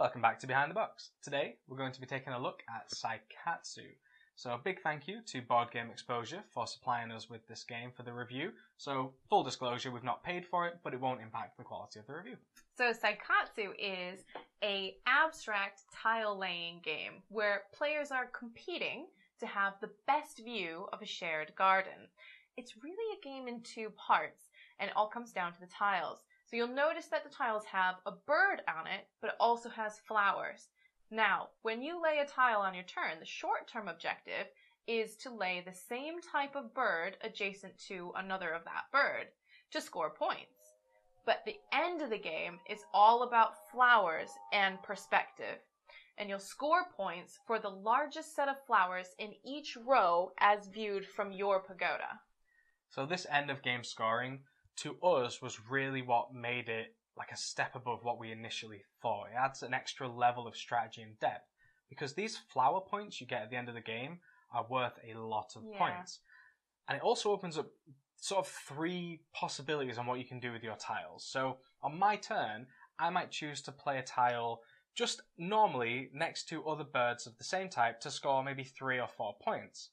Welcome back to Behind the Box. Today we're going to be taking a look at Seikatsu. So a big thank you to Board Game Exposure for supplying us with this game for the review. So full disclosure, we've not paid for it, but it won't impact the quality of the review. So Seikatsu is an abstract tile laying game where players are competing to have the best view of a shared garden. It's really a game in two parts, and it all comes down to the tiles. So you'll notice that the tiles have a bird on it, but it also has flowers. Now, when you lay a tile on your turn, the short-term objective is to lay the same type of bird adjacent to another of that bird to score points. But the end of the game is all about flowers and perspective. And you'll score points for the largest set of flowers in each row as viewed from your pagoda. So this end of game scoring, to us, was really what made it like a step above what we initially thought. It adds an extra level of strategy and depth, because these flower points you get at the end of the game are worth a lot of points. And it also opens up sort of three possibilities on what you can do with your tiles. So on my turn, I might choose to play a tile just normally next to other birds of the same type to score maybe 3 or 4 points.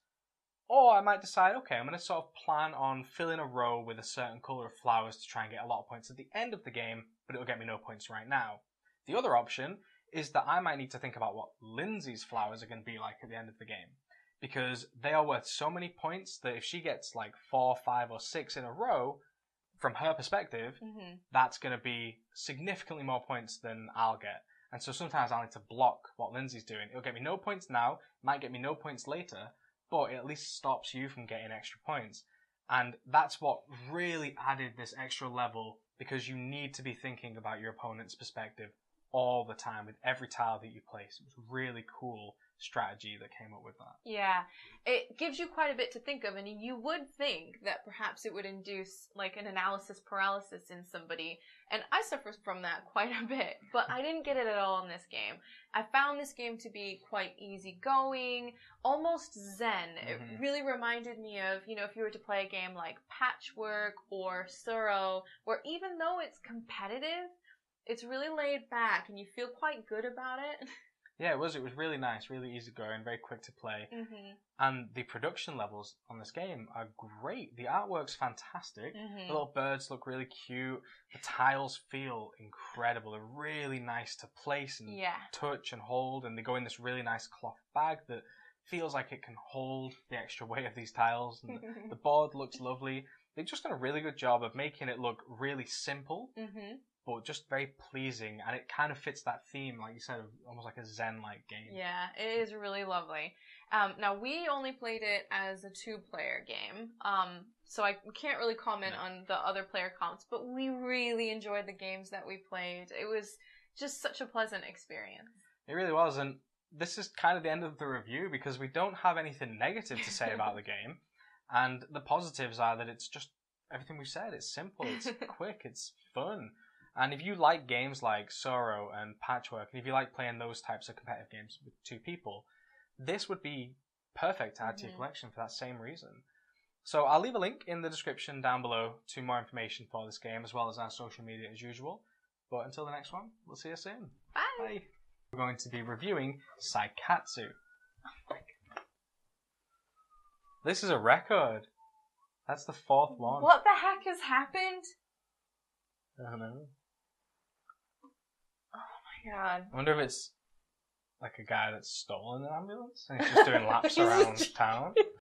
Or I might decide, okay, I'm going to sort of plan on filling a row with a certain colour of flowers to try and get a lot of points at the end of the game, but it'll get me no points right now. The other option is that I might need to think about what Lindsay's flowers are going to be like at the end of the game, because they are worth so many points that if she gets like 4, 5 or 6 in a row, from her perspective, that's going to be significantly more points than I'll get. And so sometimes I'll need to block what Lindsay's doing. It'll get me no points now, might get me no points later, but it at least stops you from getting extra points. And that's what really added this extra level, because you need to be thinking about your opponent's perspective all the time with every tile that you place. It was really cool strategy that came up with that. Yeah, it gives you quite a bit to think of, and you would think that perhaps it would induce like an analysis paralysis in somebody, and I suffer from that quite a bit, but I didn't get it at all in this game. I found this game to be quite easygoing, almost zen. It really reminded me of, you know, if you were to play a game like Patchwork or Suro, where even though it's competitive, it's really laid back and you feel quite good about it. Yeah, it was really nice, really easy going, very quick to play. And the production levels on this game are great. The artwork's fantastic. The little birds look really cute. The tiles feel incredible. They're really nice to place and touch and hold, and they go in this really nice cloth bag that feels like it can hold the extra weight of these tiles. And the board looks lovely. They've just done a really good job of making it look really simple, but just very pleasing, and it kind of fits that theme, like you said, of almost like a Zen-like game. Yeah, it is really lovely. Now, we only played it as a 2-player game, so I can't really comment on the other player comps, but we really enjoyed the games that we played. It was just such a pleasant experience. It really was, and this is kind of the end of the review, because we don't have anything negative to say about the game, and the positives are that it's just everything we said. It's simple, it's quick, it's fun. And if you like games like Suro and Patchwork, and if you like playing those types of competitive games with 2 people, this would be perfect to add to your collection for that same reason. So I'll leave a link in the description down below to more information for this game, as well as our social media as usual. But until the next one, we'll see you soon. Bye! Bye. We're going to be reviewing Seikatsu. Oh my God. This is a record. That's the 4th one. What the heck has happened? I don't know. Oh my God. I wonder if it's like a guy that's stolen an ambulance and he's just doing laps around town.